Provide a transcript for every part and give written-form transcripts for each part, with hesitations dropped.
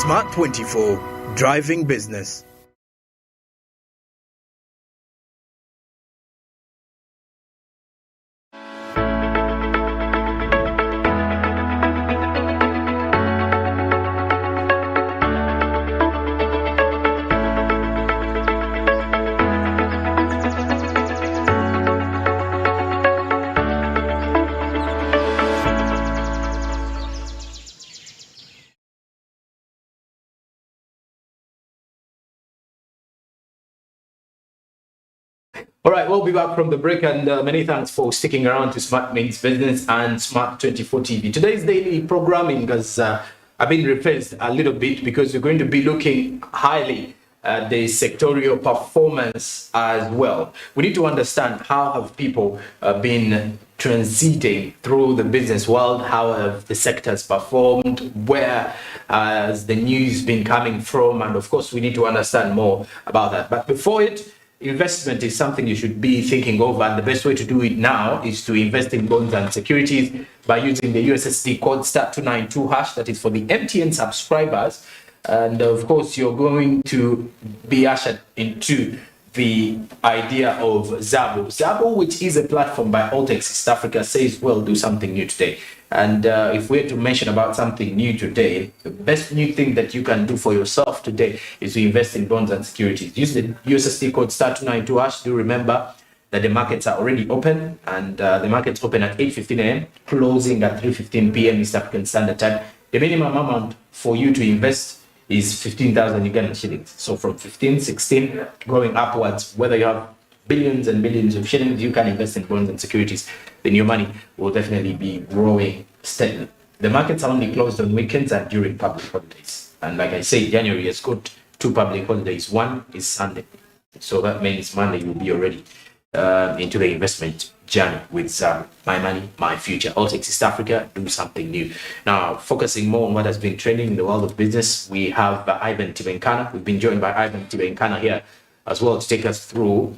Smart 24, driving business. All right, we'll be back from the break, and many thanks for sticking around to Smart Means Business and Smart 24 TV. Today's daily programming has been replaced a little bit because we're going to be looking highly at the sectorial performance as well. We need to understand how have people been transiting through the business world, how have the sectors performed, where has the news been coming from, and of course we need to understand more about that. But before it, investment is something you should be thinking over, and the best way to do it now is to invest in bonds and securities by using the USSD code *292#. That is for the MTN subscribers, and of course you're going to be ushered into the idea of Zabo, which is a platform by Altex East Africa, says we'll do something new today. And if we're to mention about something new today, the best new thing that you can do for yourself today is to invest in bonds and securities. Use the USSD code *292#. Do remember that the markets are already open, and the markets open at 8:15 a.m., closing at 3:15 p.m. East African Standard Time. The minimum amount for you to invest is 15,000 Ugandan shillings. So from 15, 16, going upwards, whether you have billions and billions of shillings, you can invest in bonds and securities. Then your money will definitely be growing steadily. The markets are only closed on weekends and during public holidays. And like I say, January has got 2 public holidays. One is Sunday. So that means Monday you'll be already into the investment journey with My Money, My Future. Altex East Africa, do something new. Now, focusing more on what has been trending in the world of business, we have Ivan Tibenkana. We've been joined by Ivan Tibenkana here as well to take us through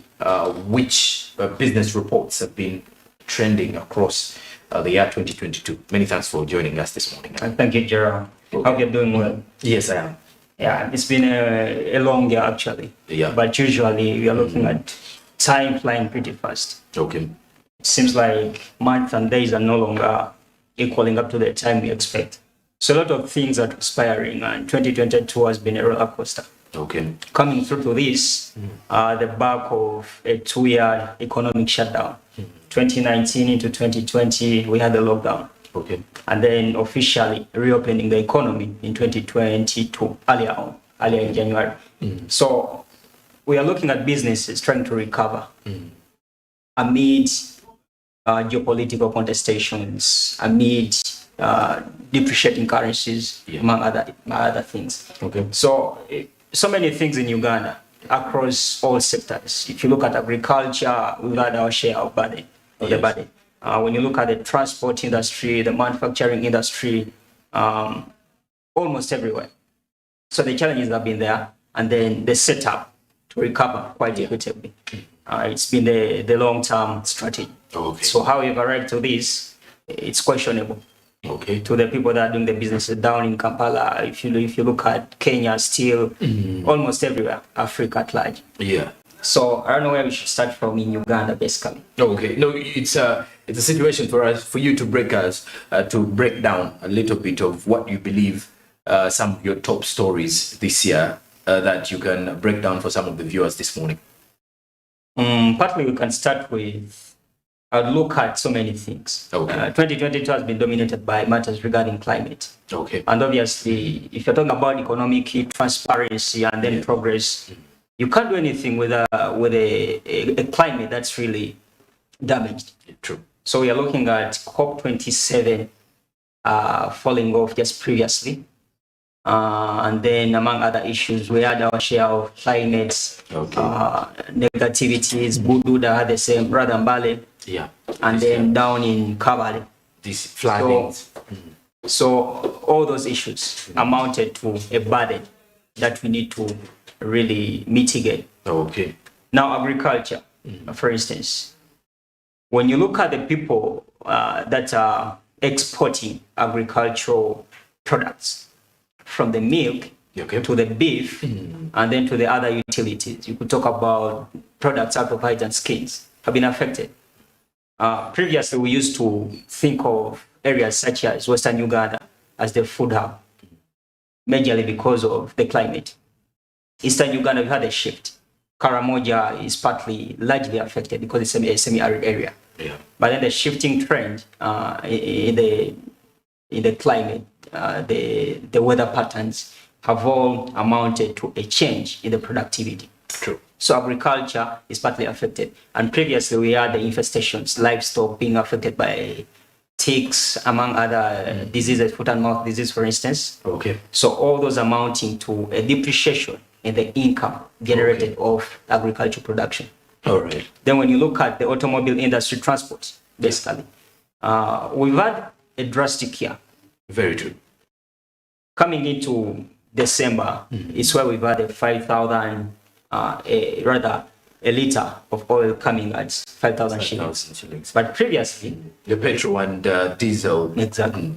which business reports have been trending across the year 2022. Many thanks for joining us this morning. Thank you, Joram. Okay. Hope you're doing well. Yes, I am. Yeah, it's been a long year actually. Yeah. But usually we are looking at time flying pretty fast. Okay. It seems like months and days are no longer equaling up to the time we expect. So a lot of things are transpiring, and 2022 has been a roller coaster. Okay. Coming through to this, the back of a 2-year economic shutdown. 2019 into 2020, we had the lockdown. Okay. And then officially reopening the economy in 2022, earlier in January. So we are looking at businesses trying to recover amid geopolitical contestations, amid depreciating currencies, among other things. Okay. So many things in Uganda across all sectors. If you look at agriculture, we've had our share of burden. The burden. When you look at the transport industry, the manufacturing industry, almost everywhere. So the challenges have been there, and then the setup to recover quite equitably. It's been the long-term strategy. Okay. So how we've arrived to this, it's questionable. Okay. To the people that are doing the businesses down in Kampala, if you look at Kenya, still almost everywhere, Africa at large. Yeah. So I don't know where we should start from in Uganda, basically. Okay. No, it's a situation for you to break down a little bit of what you believe some of your top stories this year that you can break down for some of the viewers this morning. Partly we can start with look at so many things. Okay. 2022 has been dominated by matters regarding climate. Okay. And obviously, if you're talking about economic transparency and then progress, you can't do anything with a climate that's really damaged. True. So we are looking at COP27 falling off just previously. And then among other issues, we had our share of climate negativities. Bududa had the same, rather than Bale. Yeah. And then down in Kabale. This flooding. So all those issues amounted to a burden that we need to really mitigate. Okay. Now agriculture, for instance, when you look at the people that are exporting agricultural products, from the milk to the beef, and then to the other utilities. You could talk about products out of hides and skins have been affected. Previously, we used to think of areas such as Western Uganda as the food hub, majorly because of the climate. Eastern Uganda, we had a shift. Karamoja is largely affected because it's a semi-arid area. Yeah. But then the shifting trend in the climate, the weather patterns have all amounted to a change in the productivity. True. So agriculture is partly affected. And previously we had the infestations, livestock being affected by ticks, among other diseases, foot and mouth disease, for instance. Okay. So all those amounting to a depreciation in the income generated of agricultural production. All right. Then when you look at the automobile industry, transport, basically, we've had a drastic year. Very true. Coming into December, it's where we've had a 5,000, a liter of oil coming at 5,000 shillings. But previously, the petrol and diesel. Exactly.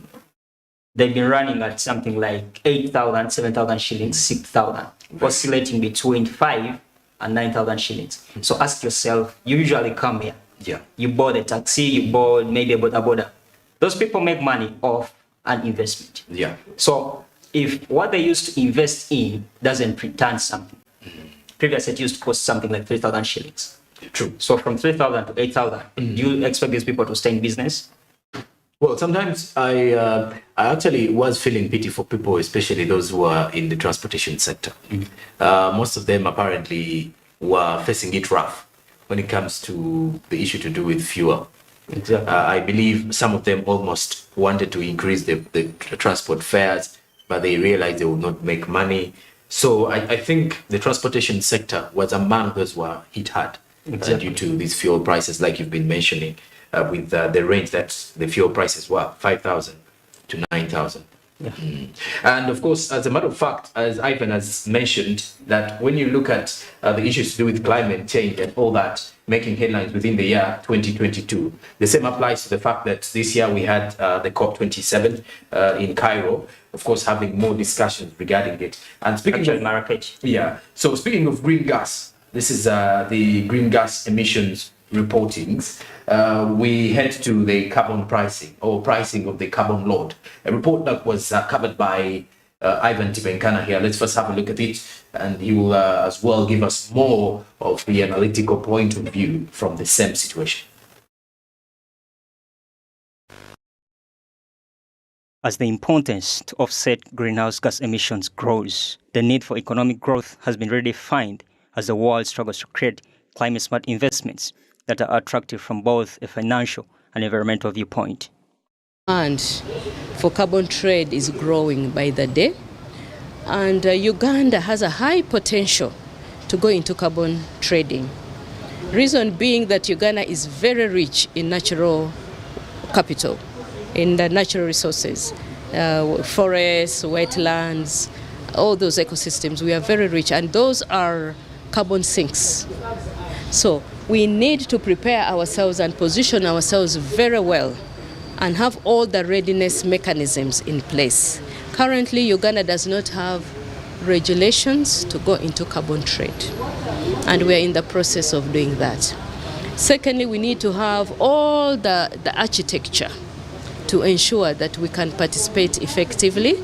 They've been running at something like 8,000, 7,000 shillings, 6,000, oscillating between 5 and 9,000 shillings. So ask yourself, you usually come here. Yeah. You bought a taxi, you bought maybe a boda. Those people make money off an investment. Yeah. So if what they used to invest in doesn't return something, previously it used to cost something like 3,000 shillings. True. So from 3,000 to 8,000, do you expect these people to stay in business? Well, sometimes I actually was feeling pity for people, especially those who are in the transportation sector. Most of them apparently were facing it rough when it comes to the issue to do with fuel. Exactly. I believe some of them almost wanted to increase the transport fares, but they realized they would not make money. So I think the transportation sector was among those who were hit hard due to these fuel prices, like you've been mentioning. With the range that the fuel prices were, 5,000 to 9,000. Yeah. And of course, as a matter of fact, as Ivan has mentioned, that when you look at the issues to do with climate change and all that, making headlines within the year 2022, the same applies to the fact that this year we had the COP27 in Cairo, of course, having more discussions regarding it. And speaking of Marrakech. Yeah. So speaking of green gas, this is the green gas emissions reportings. We head to the carbon pricing or pricing of the carbon load, a report that was covered by Ivan Tibenkana here. Let's first have a look at it, and he will as well give us more of the analytical point of view from the same situation. As the importance to offset greenhouse gas emissions grows, the need for economic growth has been redefined as the world struggles to create climate-smart investments that are attractive from both a financial and environmental viewpoint. And for carbon trade is growing by the day, and Uganda has a high potential to go into carbon trading. Reason being that Uganda is very rich in natural capital, in the natural resources, forests, wetlands, all those ecosystems. We are very rich, and those are carbon sinks. So we need to prepare ourselves and position ourselves very well and have all the readiness mechanisms in place. Currently, Uganda does not have regulations to go into carbon trade, and we are in the process of doing that. Secondly, we need to have all the architecture to ensure that we can participate effectively.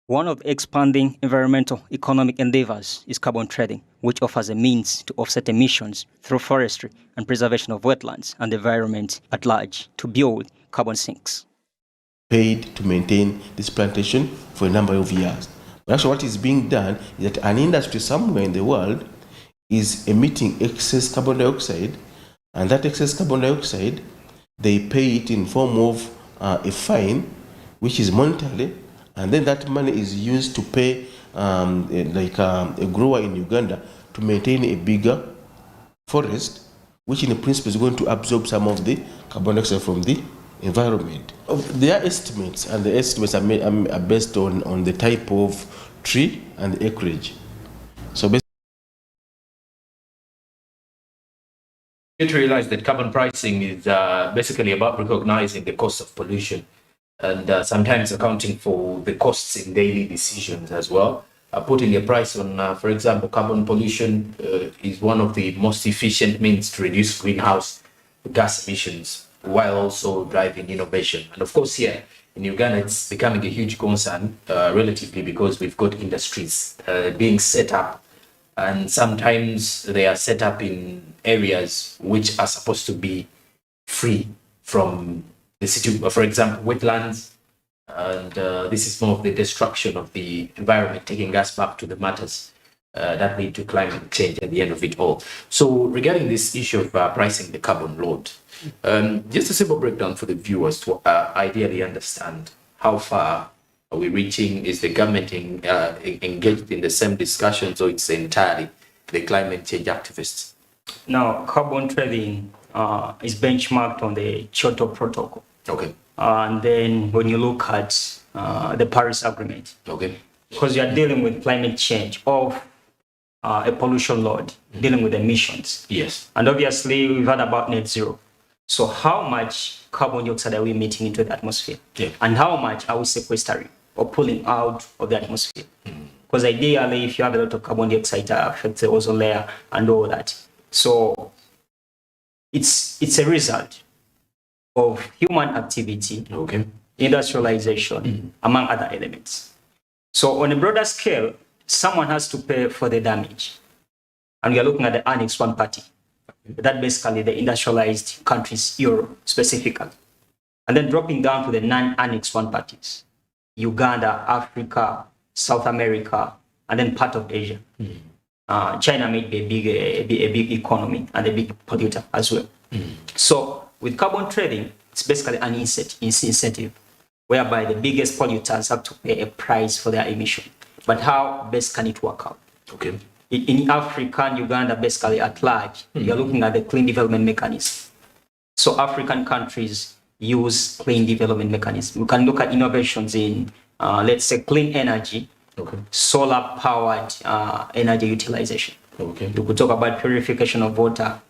One of the expanding environmental economic endeavors is carbon trading, which offers a means to offset emissions through forestry and preservation of wetlands and the environment at large to build carbon sinks. Paid to maintain this plantation for a number of years. But actually what is being done is that an industry somewhere in the world is emitting excess carbon dioxide, and that excess carbon dioxide, they pay it in form of a fine, which is monetary, and then that money is used to pay a grower in Uganda to maintain a bigger forest, which in principle is going to absorb some of the carbon dioxide from the environment. There are estimates, and the estimates are based on the type of tree and the acreage. So basically, you need to realize that carbon pricing is basically about recognizing the cost of pollution and sometimes accounting for the costs in daily decisions as well. Putting a price on, for example, carbon pollution is one of the most efficient means to reduce greenhouse gas emissions while also driving innovation. And of course, here in Uganda, it's becoming a huge concern relatively because we've got industries being set up, and sometimes they are set up in areas which are supposed to be free from the situation, for example, wetlands. And this is more of the destruction of the environment, taking us back to the matters that lead to climate change at the end of it all. So regarding this issue of pricing the carbon load, just a simple breakdown for the viewers to ideally understand how far are we reaching. Is the government engaged in the same discussions, or it's entirely the climate change activists? Now, carbon trading is benchmarked on the Kyoto Protocol. Okay. And then when you look at the Paris Agreement, Okay. because you are dealing with climate change of a pollution load, dealing with emissions. Yes. And obviously, we've heard about net zero. So how much carbon dioxide are we emitting into the atmosphere? Yeah. And how much are we sequestering or pulling out of the atmosphere? Because ideally, if you have a lot of carbon dioxide, it affects the ozone layer and all that. So it's a result of human activity, Okay. industrialization, among other elements. So on a broader scale, someone has to pay for the damage. And we are looking at the Annex 1 party. That basically the industrialized countries, Europe specifically. And then dropping down to the non-Annex 1 parties, Uganda, Africa, South America, and then part of Asia. China may be a big economy and a big polluter as well. So with carbon trading, it's basically an incentive whereby the biggest polluters have to pay a price for their emission. But how best can it work out? Okay. In Africa and Uganda, basically at large, you're looking at the clean development mechanism. So African countries use clean development mechanism. We can look at innovations in, let's say, clean energy, Okay. solar-powered energy utilization. Okay. You could talk about purification of water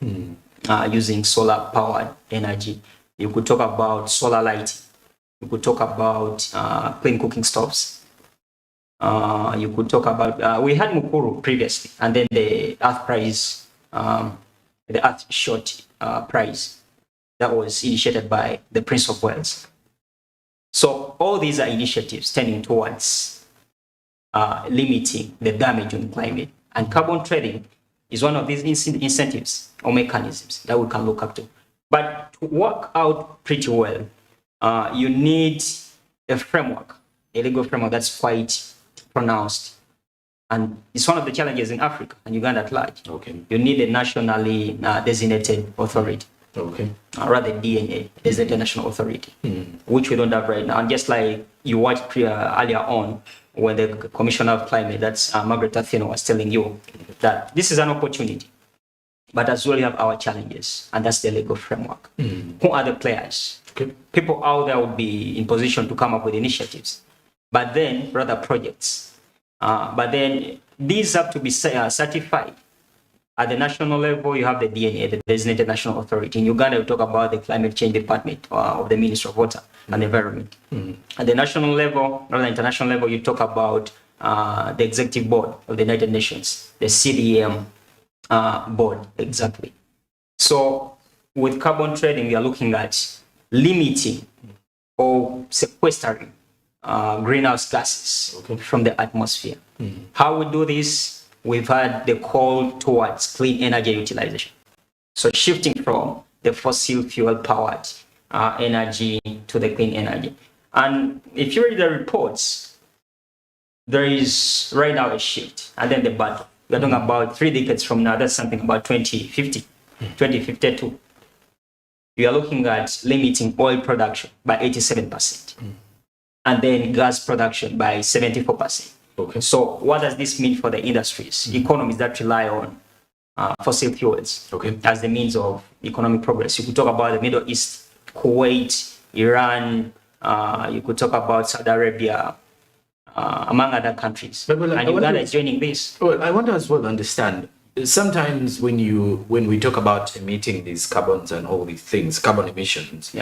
using solar-powered energy. You could talk about solar lighting. You could talk about clean cooking stoves. You could talk about, we had Mukuru previously, and then the Earth Prize, the Earth Short Prize that was initiated by the Prince of Wales. So all these are initiatives tending towards limiting the damage on climate. And carbon trading is one of these incentives or mechanisms that we can look up to. But to work out pretty well, you need a framework, a legal framework that's quite pronounced. And it's one of the challenges in Africa and Uganda at large. Okay. You need a nationally designated authority. Okay. Rather DNA, designated national authority, which we don't have right now. And just like you watched earlier on, when the Commissioner of Climate, that's Margaret Atheno, was telling you that this is an opportunity, but as well you have our challenges, and that's the legal framework. Who are the players? Okay. People out there would be in position to come up with initiatives, but then rather projects. But then these have to be certified. At the national level, you have the DNA, the Designated National Authority. In Uganda, we talk about the Climate Change Department of the Ministry of Water and Environment. At the national level, or the international level, you talk about the Executive Board of the United Nations, the CDM board, exactly. So with carbon trading, we are looking at limiting or sequestering greenhouse gases from the atmosphere. How we do this? We've had the call towards clean energy utilization. So shifting from the fossil fuel powered energy to the clean energy. And if you read the reports, there is right now a shift. And then the battle. We're talking about 3 decades from now, that's something about 2050, 2052. We are looking at limiting oil production by 87%. And then gas production by 74%. Okay. So what does this mean for the industries, economies that rely on fossil fuels as the means of economic progress? You could talk about the Middle East, Kuwait, Iran, you could talk about Saudi Arabia, among other countries. But, and Uganda is joining this. Well, I want to as well understand, sometimes when we talk about emitting these carbons and all these things, carbon emissions,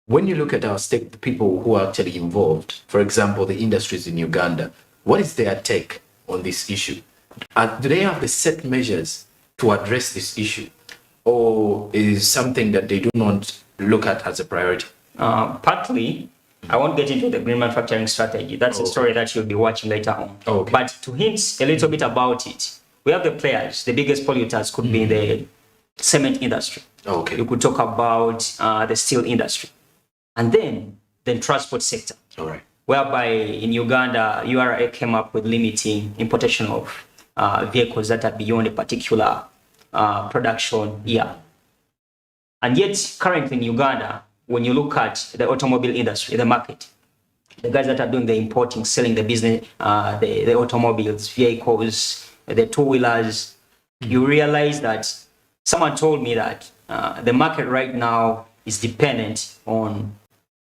When you look at our stake, the people who are actually involved, for example, the industries in Uganda, what is their take on this issue? Do they have the set measures to address this issue? Or is something that they do not look at as a priority? Partly, I won't get into the green manufacturing strategy. That's a story that you'll be watching later on. Okay. But to hint a little bit about it, we have the players. The biggest polluters could be in the cement industry. Okay. You could talk about the steel industry. And then the transport sector. All right. Whereby in Uganda, URA came up with limiting importation of vehicles that are beyond a particular production year. And yet, currently in Uganda, when you look at the automobile industry, the market, the guys that are doing the importing, selling the business, the automobiles, vehicles, the two-wheelers, you realize that someone told me that the market right now is dependent on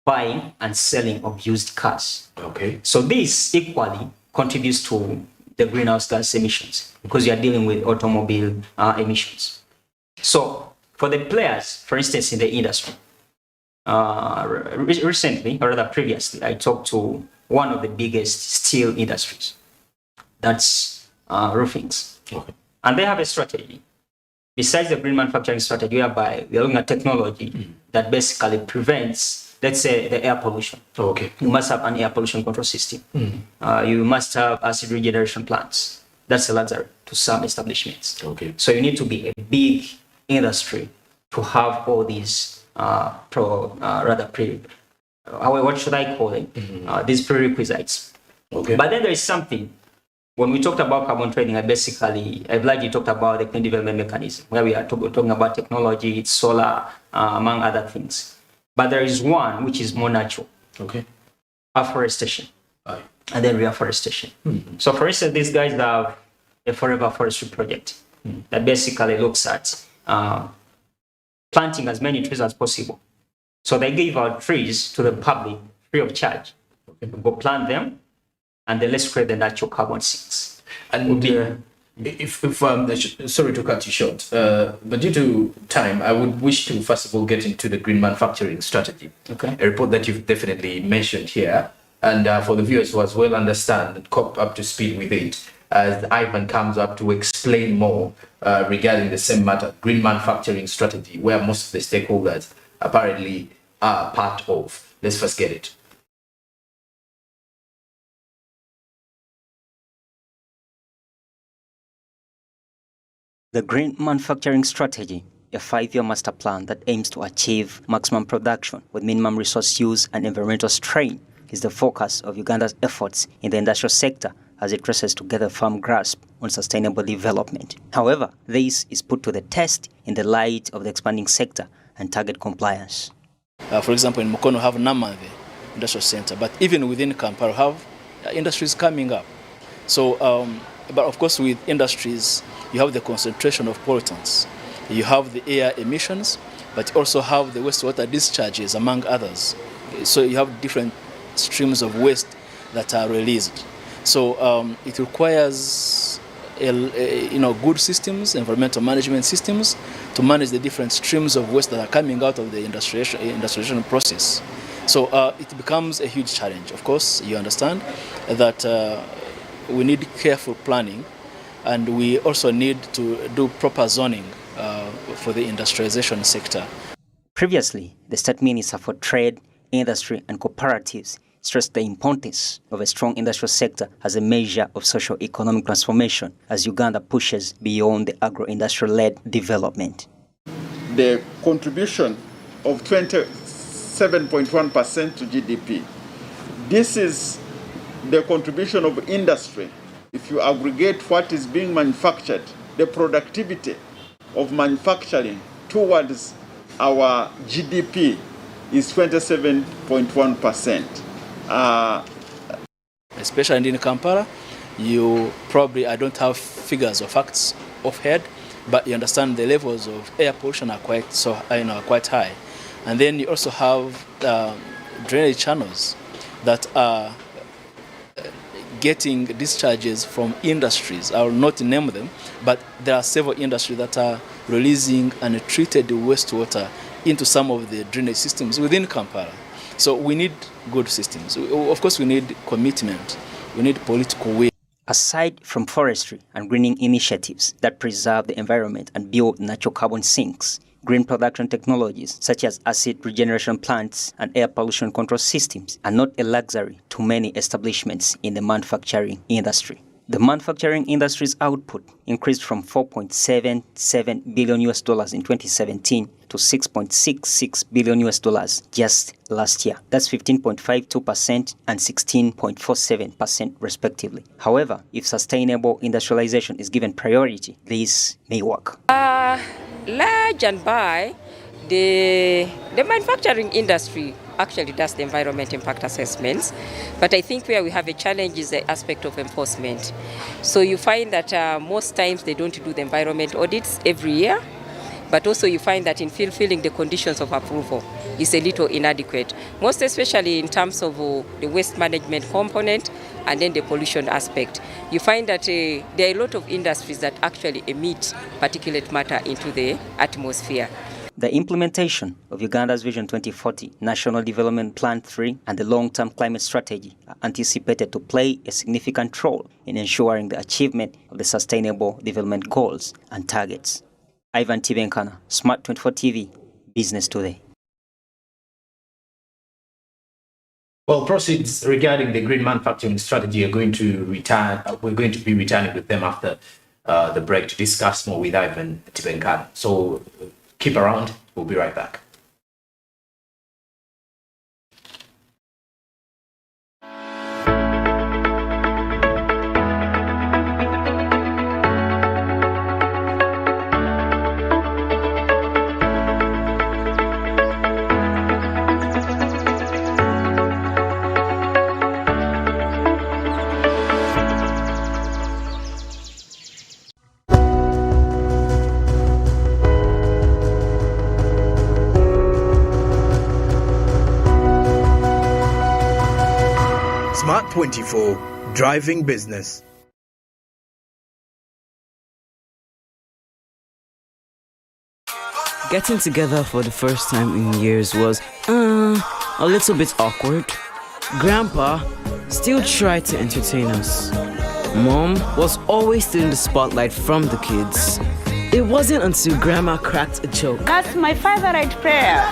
buying and selling of used cars. Okay. So this equally contributes to the greenhouse gas emissions because you are dealing with automobile emissions. So for the players, for instance, in the industry, recently, or rather previously, I talked to one of the biggest steel industries. That's roofings. Okay. And they have a strategy. Besides the green manufacturing strategy, whereby we are looking at technology that basically prevents, let's say, the air pollution. Okay. You must have an air pollution control system. You must have acid regeneration plants. That's a luxury to some establishments. Okay. So you need to be a big industry to have all these what should I call it? These prerequisites. Okay. But then there is something. When we talked about carbon trading, I've largely talked about the clean development mechanism, where we are talking about technology, solar, among other things. But there is one which is more natural. Okay. Afforestation. Aye. And then reforestation. So for instance, these guys have a forever forestry project that basically looks at planting as many trees as possible. So they give out trees to the public free of charge. Okay. Go plant them, and then let's create the natural carbon sinks. And sorry to cut you short, but due to time, I would wish to first of all get into the green manufacturing strategy. Okay. A report that you've definitely mentioned here, and for the viewers who as well understand and cop up to speed with it, as Ivan comes up to explain more regarding the same matter, green manufacturing strategy, where most of the stakeholders apparently are part of. Let's first get it. The Green Manufacturing Strategy, a 5-year master plan that aims to achieve maximum production with minimum resource use and environmental strain, is the focus of Uganda's efforts in the industrial sector as it races to get a firm grasp on sustainable development. However, this is put to the test in the light of the expanding sector and target compliance. For example, in Mukono, we have Namave Industrial Center, but even within Kampala, we have industries coming up. So, but of course, with industries, you have the concentration of pollutants. You have the air emissions, but you also have the wastewater discharges, among others. So you have different streams of waste that are released. So it requires good systems, environmental management systems, to manage the different streams of waste that are coming out of the industrialization process. So it becomes a huge challenge. Of course, you understand that we need careful planning, and we also need to do proper zoning for the industrialization sector. Previously, the State Minister for Trade, Industry and Cooperatives stressed the importance of a strong industrial sector as a measure of socio-economic transformation as Uganda pushes beyond the agro-industrial-led development. The contribution of 27.1% to GDP. This is the contribution of industry. If you aggregate what is being manufactured, the productivity of manufacturing towards our GDP is 27.1%. Especially in Kampala, I don't have figures or facts offhand, but you understand the levels of air pollution are quite high. And then you also have drainage channels that are getting discharges from industries. I will not name them, but there are several industries that are releasing untreated wastewater into some of the drainage systems within Kampala. So we need good systems. Of course, we need commitment. We need political will. Aside from forestry and greening initiatives that preserve the environment and build natural carbon sinks, green production technologies such as acid regeneration plants and air pollution control systems are not a luxury to many establishments in the manufacturing industry. The manufacturing industry's output increased from $4.77 billion in 2017 to $6.66 billion just last year. That's 15.52% and 16.47% respectively. However, if sustainable industrialization is given priority, this may work. Large and by the manufacturing industry actually does the environment impact assessments, but I think where we have a challenge is the aspect of enforcement. So you find that most times they don't do the environment audits every year, but also you find that in fulfilling the conditions of approval is a little inadequate, most especially in terms of the waste management component and then the pollution aspect. You find that there are a lot of industries that actually emit particulate matter into the atmosphere. The implementation of Uganda's Vision 2040 National Development Plan 3 and the long-term climate strategy are anticipated to play a significant role in ensuring the achievement of the Sustainable Development Goals and targets. Ivan Tibenkana, Smart 24 TV, Business Today. Well, proceeds regarding the green manufacturing strategy are going to return. We're going to be returning with them after the break to discuss more with Ivan Tibenkana. So keep around. We'll be right back. Smart 24, driving business. Getting together for the first time in years was a little bit awkward. Grandpa still tried to entertain us. Mom was always stealing the spotlight from the kids. It wasn't until Grandma cracked a joke That's my favorite prayer.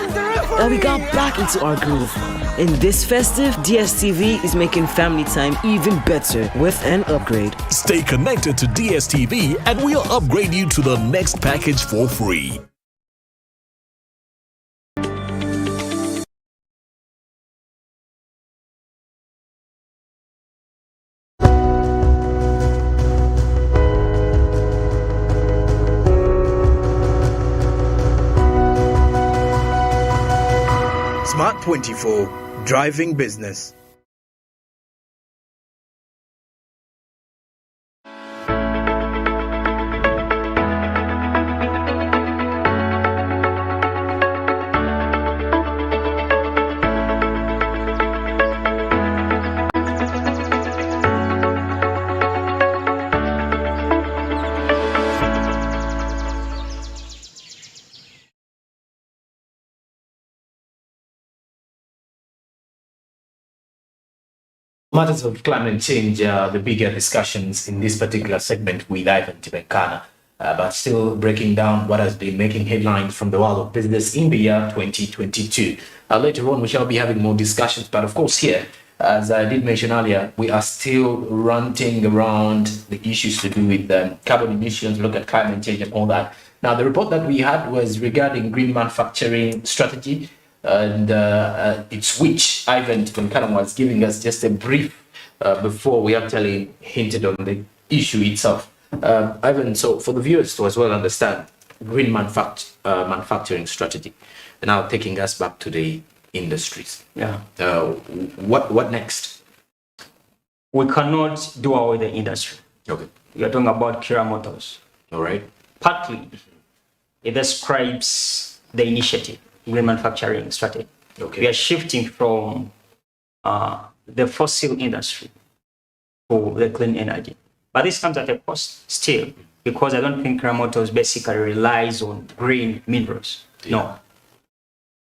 that we got back into our groove. In this festive, DSTV is making family time even better with an upgrade. Stay connected to DSTV and we'll upgrade you to the next package for free. Smart 24, driving business. Matters of climate change are the bigger discussions in this particular segment with Ivan Tibenkana, but still breaking down what has been making headlines from the world of business in the year 2022. Later on, we shall be having more discussions, but of course here, as I did mention earlier, we are still ranting around the issues to do with carbon emissions, look at climate change and all that. Now, the report that we had was regarding green manufacturing strategy, and it's which Ivan Tibenkana was giving us just a brief before we actually hinted on the issue itself. Ivan, so for the viewers to as well understand green manufacturing strategy, and now taking us back to the industries. Yeah. What next? We cannot do away with the industry. Okay. We are talking about Kira Motors. All right. Partly, it describes the initiative, green manufacturing strategy. Okay. We are shifting from the fossil industry to the clean energy. But this comes at a cost still, because I don't think Kira Motors basically relies on green minerals. Yeah. No.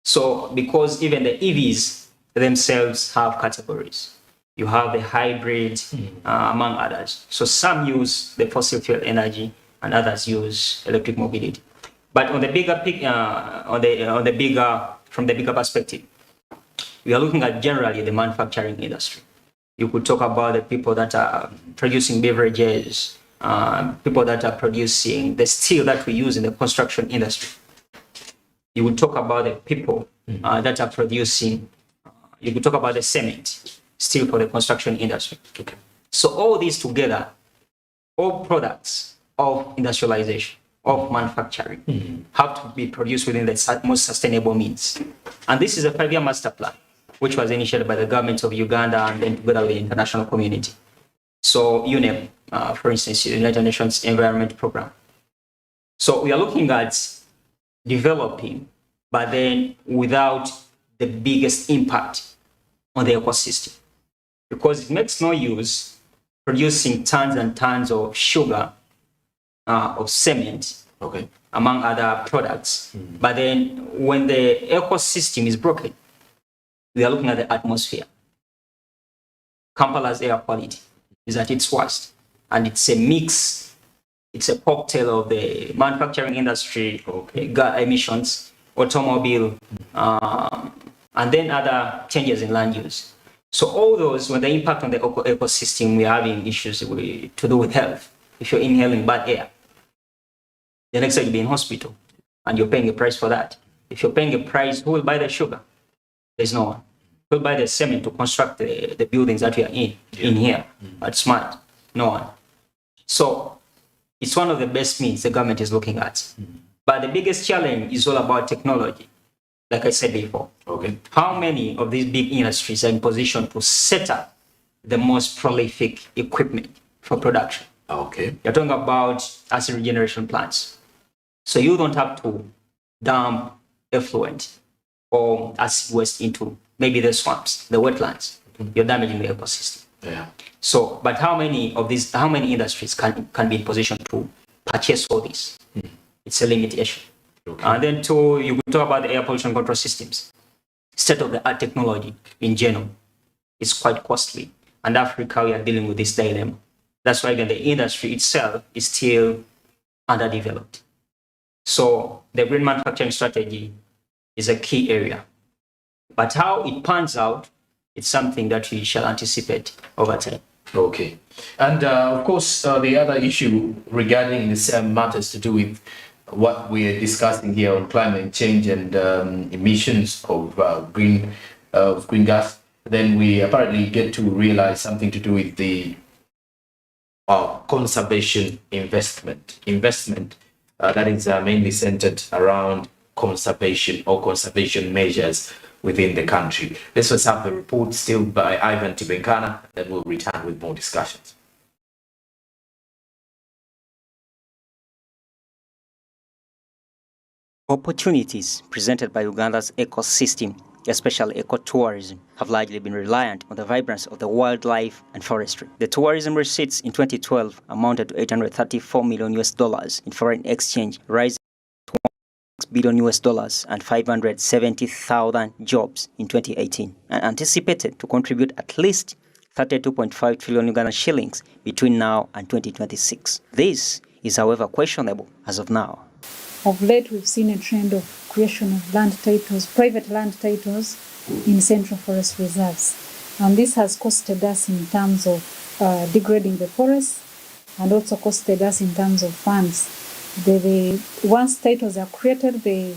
So because even the EVs themselves have categories. You have the hybrid, among others. So some use the fossil fuel energy and others use electric mobility. But on the bigger from the bigger perspective, we are looking at generally the manufacturing industry. You could talk about the people that are producing beverages, people that are producing the steel that we use in the construction industry. You would talk about the people that are producing, you could talk about the cement, steel for the construction industry. Okay. So all these together, all products of industrialization, of manufacturing, have to be produced within the most sustainable means. And this is a 5-year master plan, which was initiated by the government of Uganda and then together with the international community. So UNEP, for instance, the United Nations Environment Program. So we are looking at developing, but then without the biggest impact on the ecosystem. Because it makes no use producing tons and tons of sugar, of cement, among other products. But then when the ecosystem is broken, we are looking at the atmosphere. Kampala's air quality is at its worst. And it's a mix, it's a cocktail of the manufacturing industry, emissions, automobile, and then other changes in land use. So all those, when the impact on the ecosystem, we're having issues to do with health. If you're inhaling bad air, the next day you'll be in hospital and you're paying a price for that. If you're paying a price, who will buy the sugar? There's no one. Who will buy the cement to construct the buildings that we are in here at SMART? No one. So it's one of the best means the government is looking at. But the biggest challenge is all about technology. Like I said before, how many of these big industries are in position to set up the most prolific equipment for production? You're talking about acid regeneration plants. So you don't have to dump effluent or acid waste into maybe the swamps, the wetlands. You're damaging the ecosystem. So, but how many industries can be in position to purchase all this? It's a limitation. And then two, you could talk about the air pollution control systems. State-of-the-art technology in general is quite costly. And Africa, we are dealing with this dilemma. That's why again, the industry itself is still underdeveloped. So the green manufacturing strategy is a key area. But how it pans out, it's something that we shall anticipate over time. And of course, the other issue regarding this matters to do with what we're discussing here on climate change and emissions of green gas. Then we apparently get to realize something to do with the conservation investment that is mainly centered around conservation measures within the country. Let's just have the report still by Ivan Tibenkana, then we'll return with more discussions. Opportunities presented by Uganda's ecosystem, especially ecotourism, have largely been reliant on the vibrancy of the wildlife and forestry. The tourism receipts in 2012 amounted to $834 million in foreign exchange, rising to $1.6 billion and 570,000 jobs in 2018, and anticipated to contribute at least 32.5 trillion Ugandan shillings between now and 2026. This is, however, questionable as of now. Of late, we've seen a trend of creation of land titles, private land titles in central forest reserves. And this has costed us in terms of degrading the forests and also costed us in terms of funds. Once titles are created, the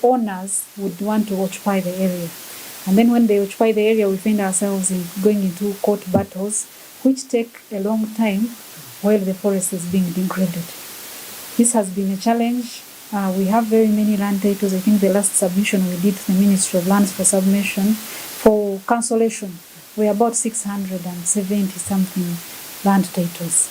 owners would want to occupy the area. And then when they occupy the area, we find ourselves going into court battles, which take a long time while the forest is being degraded. This has been a challenge. We have very many land titles. I think the last submission we did to the Ministry of Lands for submission for cancellation were about 670 something land titles.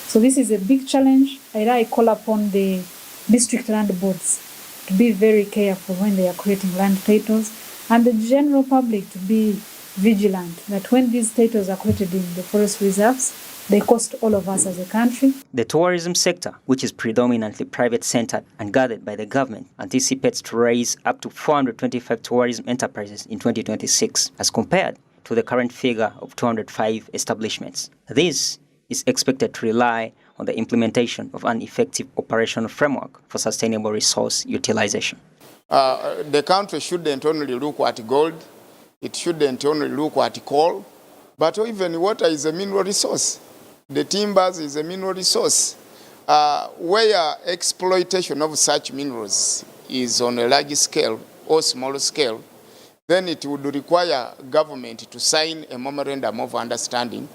So this is a big challenge. I call upon the district land boards to be very careful when they are creating land titles, and the general public to be vigilant that when these titles are created in the forest reserves, they cost all of us as a country. The tourism sector, which is predominantly private-centered and guarded by the government, anticipates to raise up to 425 tourism enterprises in 2026, as compared to the current figure of 205 establishments. This is expected to rely on the implementation of an effective operational framework for sustainable resource utilization. The country shouldn't only look at gold, it shouldn't only look at coal, but even water is a mineral resource. The timbers is a mineral resource. Where exploitation of such minerals is on a large scale or small scale, then it would require government to sign a memorandum of understanding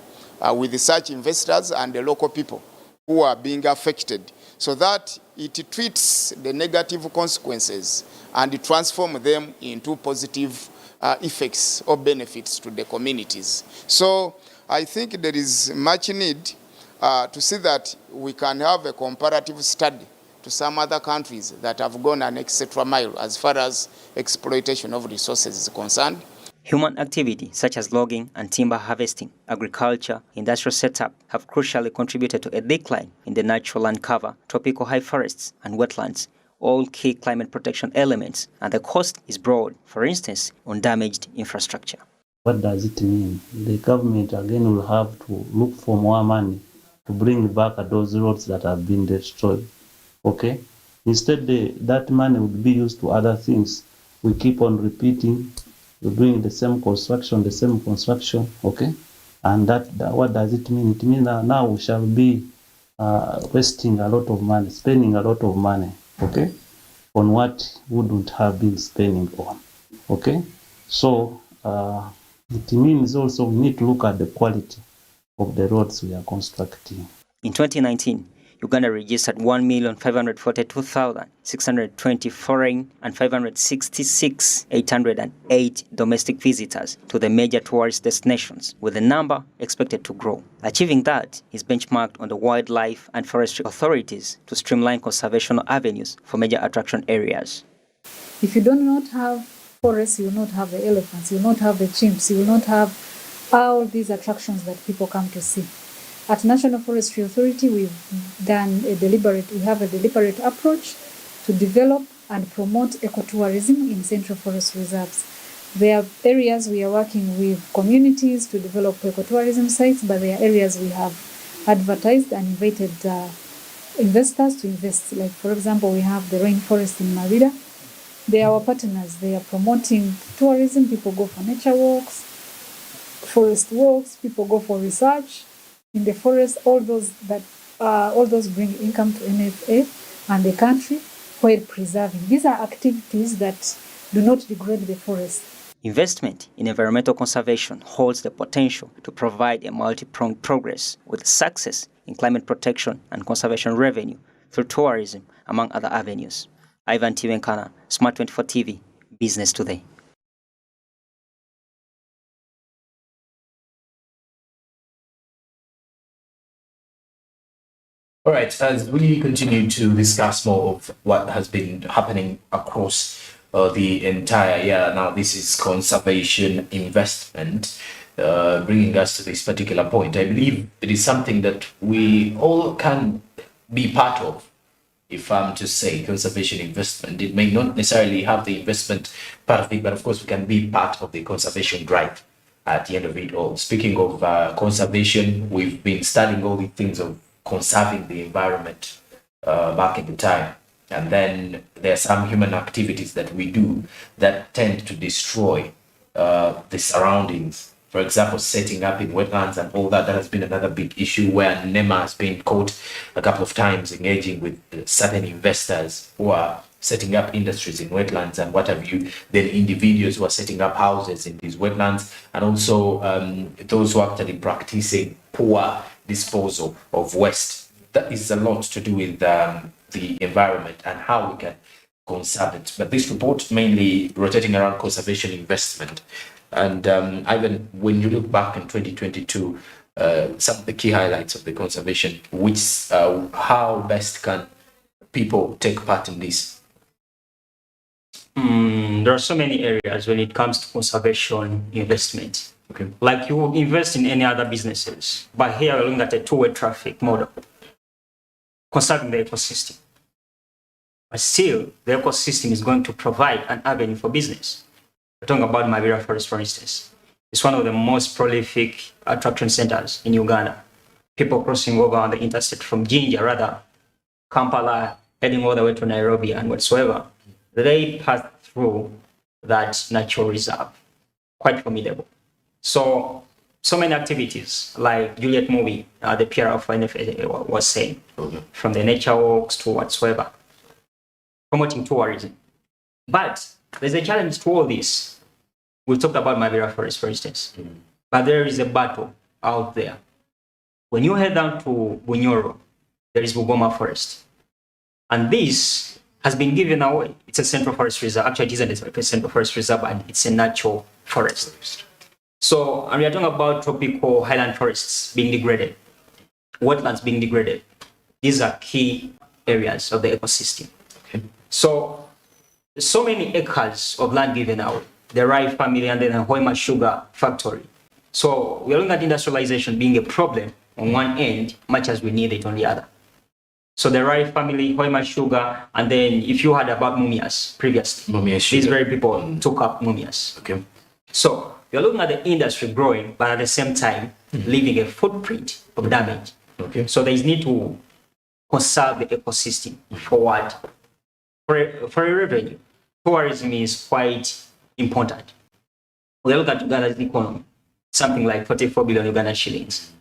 with such investors and the local people who are being affected, so that it treats the negative consequences and transform them into positive effects or benefits to the communities. So I think there is much need to see that we can have a comparative study to some other countries that have gone an extra mile as far as exploitation of resources is concerned. Human activity such as logging and timber harvesting, agriculture, industrial setup have crucially contributed to a decline in the natural land cover, tropical high forests and wetlands, all key climate protection elements, and the cost is broad, for instance, on damaged infrastructure. What does it mean? The government again will have to look for more money to bring back those roads that have been destroyed. Okay? Instead, that money would be used to other things. We keep on repeating, we're doing the same construction, okay? And that what does it mean? It means that now we shall be wasting a lot of money, spending a lot of money, okay? On what we wouldn't have been spending on, okay? So it means also we need to look at the quality of the roads we are constructing. In 2019, Uganda registered 1,542,620 foreign and 566,808 domestic visitors to the major tourist destinations, with the number expected to grow. Achieving that is benchmarked on the wildlife and forestry authorities to streamline conservation avenues for major attraction areas. If you do not have forests, you will not have the elephants, you will not have the chimps, you will not have all these attractions that people come to see. At National Forestry Authority, we have a deliberate approach to develop and promote ecotourism in Central Forest Reserves. There are areas we are working with communities to develop ecotourism sites, but there are areas we have advertised and invited investors to invest. Like, for example, we have the rainforest in Marida. They are our partners. They are promoting tourism. People go for nature walks, forest walks, people go for research in the forest, all those bring income to NFA and the country while preserving. These are activities that do not degrade the forest. Investment in environmental conservation holds the potential to provide a multi-pronged progress with success in climate protection and conservation revenue through tourism, among other avenues. Ivan Tiwenkana, Smart 24 TV, Business Today. All right, as we continue to discuss more of what has been happening across the entire year, now this is conservation investment, bringing us to this particular point. I believe it is something that we all can be part of. If I'm to say conservation investment, it may not necessarily have the investment part of it, but of course we can be part of the conservation drive at the end of it all. Speaking of conservation, we've been studying all the things of conserving the environment back in the time, and then there are some human activities that we do that tend to destroy the surroundings. For example, setting up in wetlands and all that has been another big issue where NEMA has been caught a couple of times engaging with certain investors who are setting up industries in wetlands and what have you, then individuals who are setting up houses in these wetlands, and also those who are actually practicing poor disposal of waste. That is a lot to do with the environment and how we can conserve it. But this report mainly rotating around conservation investment. And Ivan, when you look back in 2022, some of the key highlights of the conservation, which how best can people take part in this? There are so many areas when it comes to conservation investment. Okay. Like you would invest in any other businesses, but here we're looking at a two-way traffic model, conserving the ecosystem. But still, the ecosystem is going to provide an avenue for business. We're talking about Mabira Forest, for instance. It's one of the most prolific attraction centers in Uganda. People crossing over on the interstate from Jinja, rather, Kampala, heading all the way to Nairobi and whatsoever. They pass through that natural reserve. Quite formidable. So many activities, like Juliet movie, the PR of NFA was saying, from the nature walks to whatsoever, promoting tourism. But there's a challenge to all this. We talked about Mabira Forest, for instance, but there is a battle out there. When you head down to Bunyoro, there is Bugoma Forest. And this has been given away. It's a central forest reserve. Actually, it isn't a central forest reserve, but it's a natural forest. So, and we are talking about tropical highland forests being degraded, wetlands being degraded. These are key areas of the ecosystem. Okay. So many acres of land given out. The Rai family and then the Hoima Sugar Factory. So we are looking at industrialization being a problem on one end, much as we need it on the other. So the Rai family, Hoima Sugar, and then if you heard about Mumias previously, these very people took up Mumias. Okay. So you're looking at the industry growing, but at the same time, leaving a footprint of damage. Okay. So there is need to conserve the ecosystem for what? For a revenue. Tourism is quite important. We look at Uganda's economy, something like 44 billion Ugandan shillings.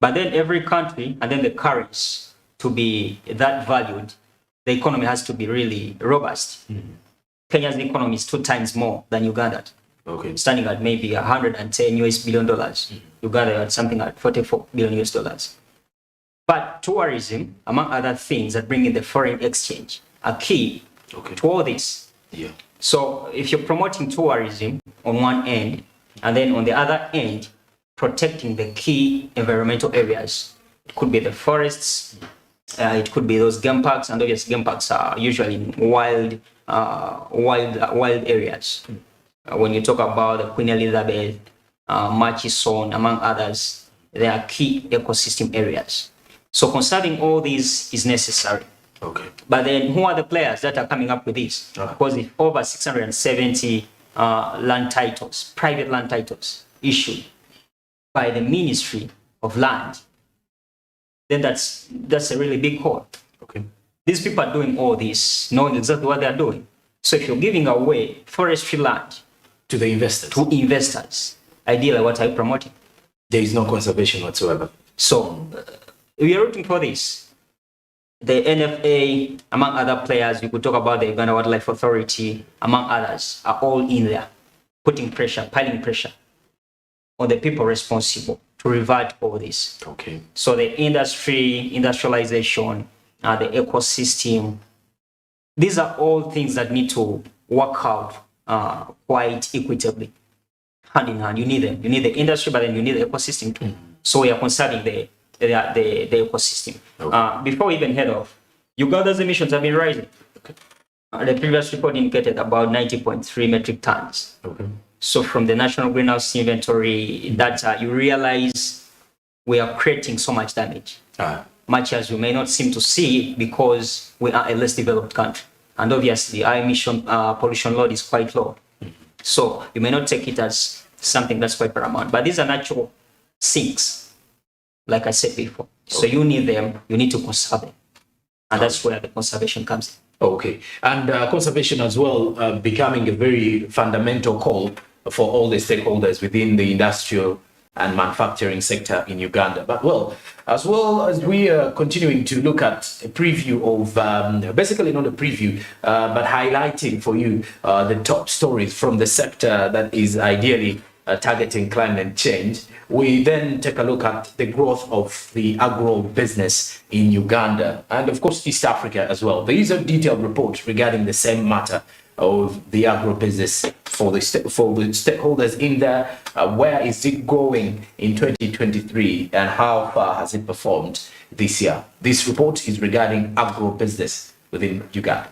But then every country, and then the currency, to be that valued, the economy has to be really robust. Kenya's economy is 2 times more than Uganda. Okay. Standing at maybe $110 billion. Uganda at something like 44 billion US dollars. But tourism, among other things that bring in the foreign exchange, are key to all this. Yeah. So if you're promoting tourism on one end, and then on the other end, protecting the key environmental areas, it could be the forests, it could be those game parks, and obviously game parks are usually in wild areas. When you talk about the Queen Elizabeth, Murchison, among others, they are key ecosystem areas. So conserving all these is necessary. Okay. But then who are the players that are coming up with this? Because if over 670 land titles, private land titles, issued by the Ministry of Land, then that's a really big call. Okay. These people are doing all this, knowing exactly what they're doing. So if you're giving away forestry land to the investors, ideally, what are you promoting? There is no conservation whatsoever. So we are rooting for this. The NFA, among other players, you could talk about the Uganda Wildlife Authority, among others, are all in there, putting pressure, piling pressure on the people responsible to revert all this. Okay. So the industry, industrialization, the ecosystem, these are all things that need to work out quite equitably, hand in hand. You need them. You need the industry, but then you need the ecosystem too. So we are conserving the ecosystem. Okay. Before we even head off, Uganda's emissions have been rising. Okay. The previous report indicated about 90.3 metric tons. Okay. So from the national greenhouse inventory data, you realize we are creating so much damage. Much as we may not seem to see it because we are a less developed country. And obviously our emission pollution load is quite low. So you may not take it as something that's quite paramount. But these are natural sinks, like I said before. So you need them, you need to conserve them. And that's where the conservation comes in. Okay. And conservation as well becoming a very fundamental call for all the stakeholders within the industrial and manufacturing sector in Uganda. But as we are continuing to look at a preview of, basically not a preview, but highlighting for you the top stories from the sector that is ideally targeting climate change, we then take a look at the growth of the agro business in Uganda and of course East Africa as well. There is a detailed report regarding the same matter of the agro business for the stakeholders in there. Where is it going in 2023 and how far has it performed this year? This report is regarding agro business within Uganda.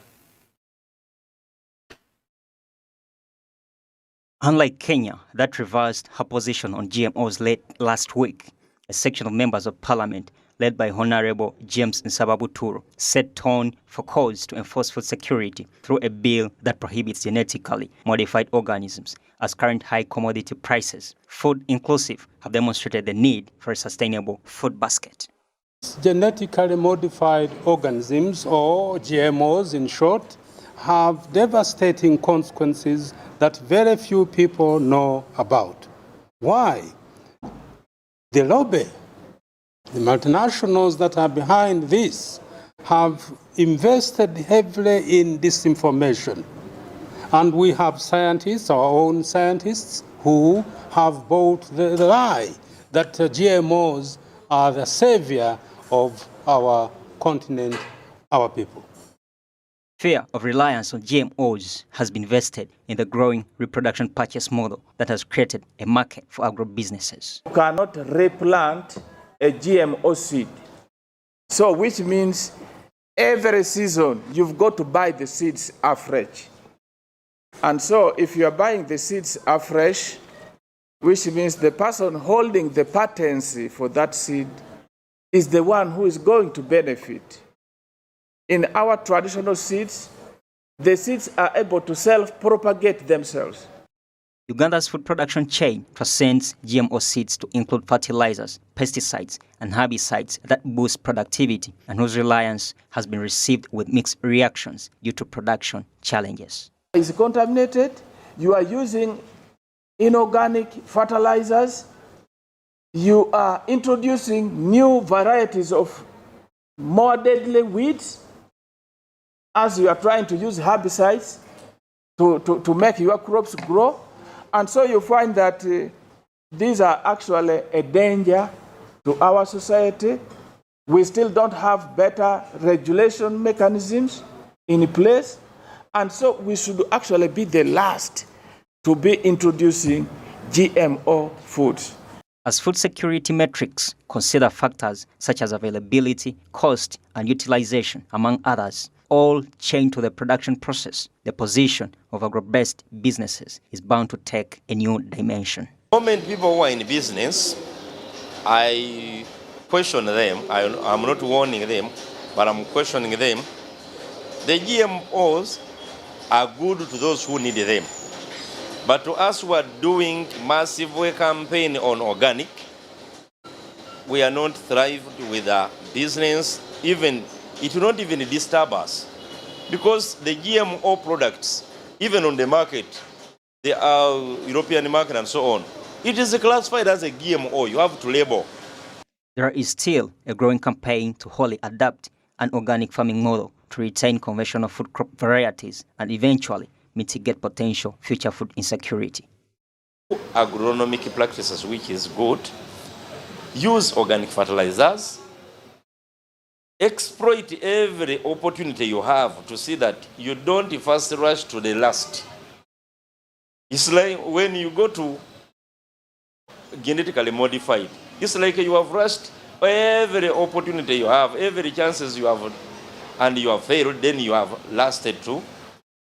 Unlike Kenya, that reversed her position on GMOs late last week, a section of members of parliament led by Honorable James Nsababuturo set tone for calls to enforce food security through a bill that prohibits genetically modified organisms, as current high commodity prices, food inclusive, have demonstrated the need for a sustainable food basket. Genetically modified organisms, or GMOs in short, have devastating consequences that very few people know about. Why? The lobby, the multinationals that are behind this, have invested heavily in disinformation. And we have scientists, our own scientists, who have bought the lie that GMOs are the savior of our continent, our people. Fear of reliance on GMOs has been vested in the growing reproduction purchase model that has created a market for agro-businesses. You cannot replant a GMO seed. So which means every season you've got to buy the seeds afresh. And so if you are buying the seeds afresh, which means the person holding the patency for that seed is the one who is going to benefit. In our traditional seeds, the seeds are able to self-propagate themselves. Uganda's food production chain transcends GMO seeds to include fertilizers, pesticides, and herbicides that boost productivity and whose reliance has been received with mixed reactions due to production challenges. It's contaminated. You are using inorganic fertilizers. You are introducing new varieties of more deadly weeds as you are trying to use herbicides to make your crops grow. And so you find that these are actually a danger to our society. We still don't have better regulation mechanisms in place. And so we should actually be the last to be introducing GMO foods. As food security metrics consider factors such as availability, cost, and utilization, among others, all chained to the production process, the position of agro-based businesses is bound to take a new dimension. The moment people who are in business, I question them. I'm not warning them, but I'm questioning them. The GMOs are good to those who need them. But to us who are doing massive campaign on organic, we are not thrived with a business. It will not even disturb us. Because the GMO products, even on the market, they are European market and so on, it is classified as a GMO. You have to label. There is still a growing campaign to wholly adapt an organic farming model to retain conventional food crop varieties and eventually mitigate potential future food insecurity. Agronomic practices, which is good, use organic fertilizers, exploit every opportunity you have to see that you don't first rush to the last. It's like when you go to genetically modified, it's like you have rushed every opportunity you have, every chances you have, and you have failed, then you have lasted to,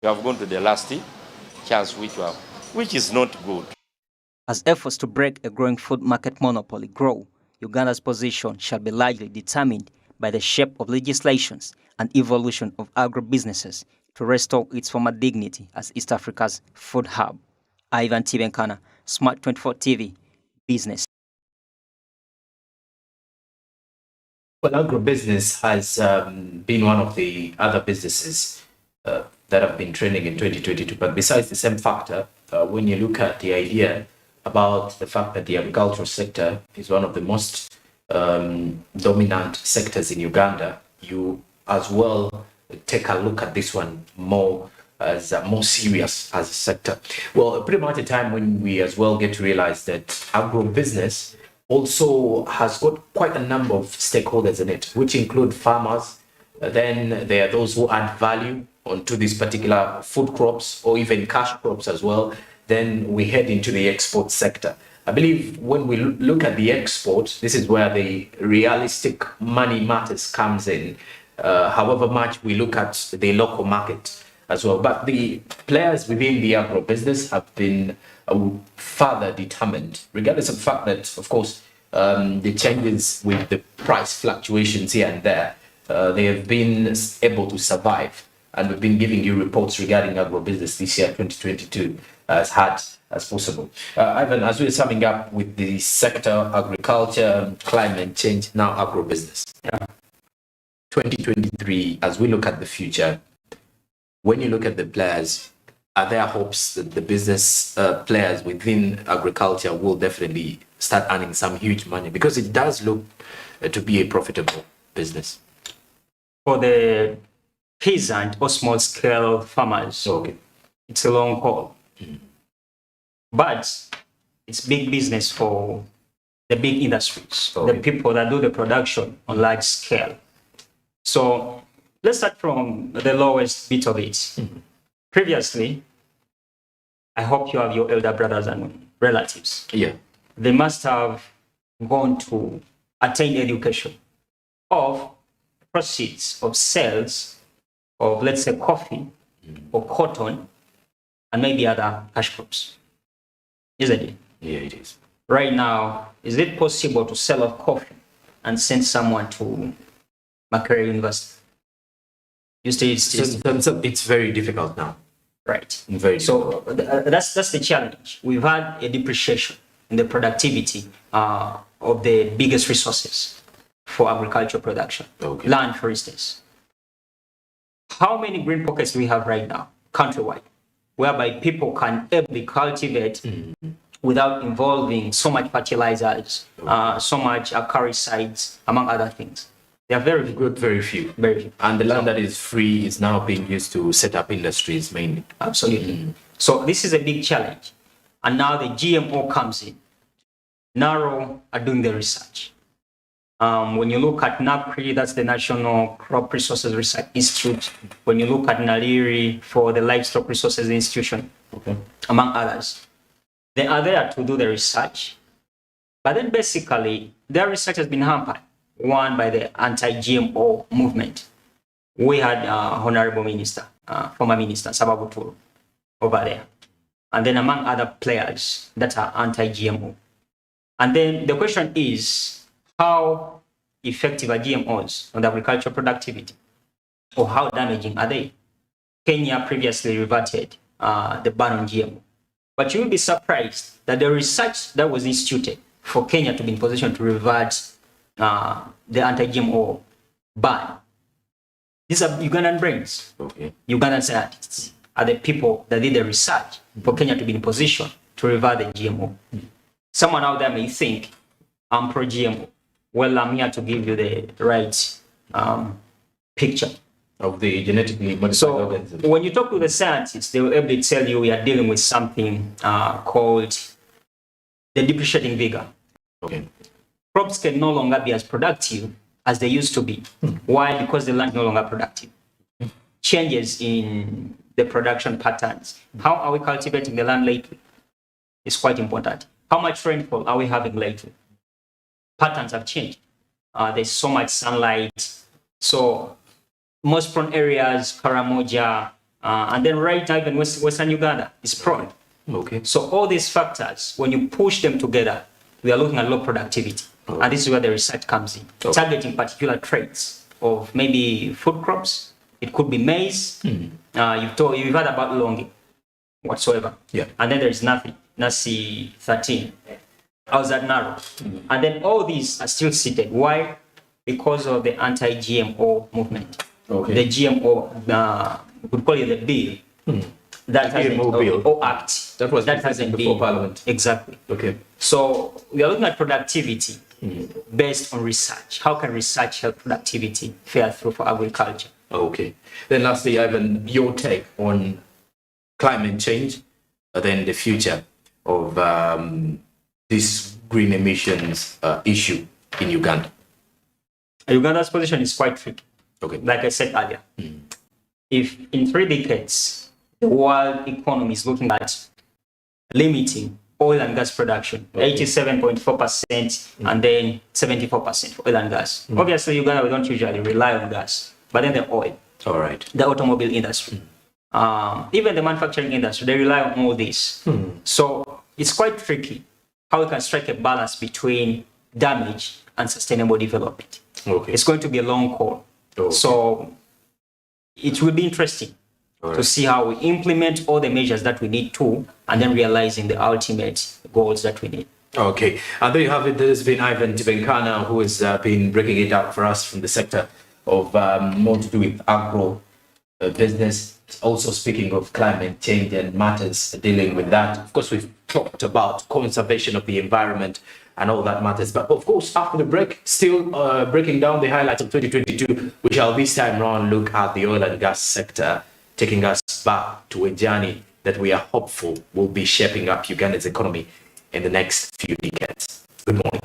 you have gone to the last chance which you have, which is not good. As efforts to break a growing food market monopoly grow, Uganda's position shall be largely determined by the shape of legislations and evolution of agro-businesses to restore its former dignity as East Africa's food hub. Ivan Tibenkana, Smart 24 TV, Business. Well, agro-business has been one of the other businesses that have been trending in 2022. But besides the same factor, when you look at the idea about the fact that the agricultural sector is one of the most dominant sectors in Uganda, you as well take a look at this one more as more serious as a sector. Well, pretty much a time when we as well get to realize that agro-business also has got quite a number of stakeholders in it, which include farmers. Then there are those who add value onto these particular food crops or even cash crops as well. Then we head into the export sector. I believe when we look at the export, this is where the realistic money matters comes in, however much we look at the local market as well. But the players within the agro business have been further determined, regardless of the fact that, of course, the changes with the price fluctuations here and there, they have been able to survive. And we've been giving you reports regarding agribusiness this year, 2022, as hard as possible. Ivan, as we're summing up with the sector, agriculture, climate change, now agribusiness. Yeah. 2023, as we look at the future, when you look at the players, are there hopes that the business players within agriculture will definitely start earning some huge money? Because it does look to be a profitable business. For the peasant or small scale farmers, it's a long haul. But it's big business for the big industries, the people that do the production on large scale. So let's start from the lowest bit of it. Previously, I hope you have your elder brothers and relatives. Yeah. They must have gone to attain education of proceeds of sales of, let's say, coffee or cotton and maybe other cash crops. Isn't it? Yeah, it is. Right now, is it possible to sell off coffee and send someone to Makerere University? You say it's very difficult now. Right. Very so that's the challenge. We've had a depreciation in the productivity of the biggest resources for agricultural production. Land, for instance. How many green pockets do we have right now, countrywide, whereby people can ably cultivate without involving so much fertilizers, so much acaricides, among other things? They are very good, very few. Very few. And the land that is free is now being used to set up industries mainly. Absolutely. So this is a big challenge. And now the GMO comes in. NARO are doing the research. When you look at NAPRI, that's the National Crop Resources Research Institute. When you look at NALIRI for the Livestock Resources Institution, among others, they are there to do the research. But then basically, their research has been hampered. One, by the anti-GMO movement. We had Honorable Minister, former Minister Sababuturu over there. And then among other players that are anti-GMO. And then the question is, how effective are GMOs on the agricultural productivity? Or how damaging are they? Kenya previously reverted the ban on GMO. But you will be surprised that the research that was instituted for Kenya to be in position to revert the anti-GMO ban. These are Ugandan brains. Ugandan scientists are the people that did the research for Kenya to be in position to revert the GMO. Someone out there may think, I'm pro-GMO. Well, I'm here to give you the right picture of the genetically modified organisms. When you talk to the scientists, they will able to tell you we are dealing with something called the depreciating vigor. Crops can no longer be as productive as they used to be. Why? Because the land is no longer productive. Changes in the production patterns. How are we cultivating the land lately? It's quite important. How much rainfall are we having lately? Patterns have changed. There's so much sunlight. So most prone areas, Karamoja, and then right now even Western Uganda is prone. So all these factors, when you push them together, we are looking at low productivity. And this is where the research comes in, targeting particular traits of maybe food crops. It could be maize. You've heard about longing whatsoever. And then there's nothing, Nasi 13. How's that narrow? And then all these are still seated. Why? Because of the anti-GMO movement. The GMO, we could call it the bill. That has bill. Or act. That hasn't before Parliament. Exactly. So we are looking at productivity based on research. How can research help productivity fare through for agriculture? Then lastly, Ivan, your take on climate change, then the future of this green emissions issue in Uganda. Uganda's position is quite tricky. Like I said earlier, if in 3 decades the world economy is looking at limiting oil and gas production, 87.4% and then 74% for oil and gas. Obviously, Uganda, we don't usually rely on gas, but then the oil, the automobile industry. Even the manufacturing industry, they rely on all this. So it's quite tricky how we can strike a balance between damage and sustainable development. Okay. It's going to be a long call. Okay. So it will be interesting to see how we implement all the measures that we need to, and then realizing the ultimate goals that we need. Okay, and there you have it. There's been Ivan Tibenkana, who has been breaking it up for us from the sector of more to do with agro business. Also speaking of climate change and matters dealing with that. Of course, we've talked about conservation of the environment and all that matters. But of course, after the break, still breaking down the highlights of 2022, we shall this time around look at the oil and gas sector, taking us back to a journey that we are hopeful will be shaping up Uganda's economy in the next few decades. Good morning.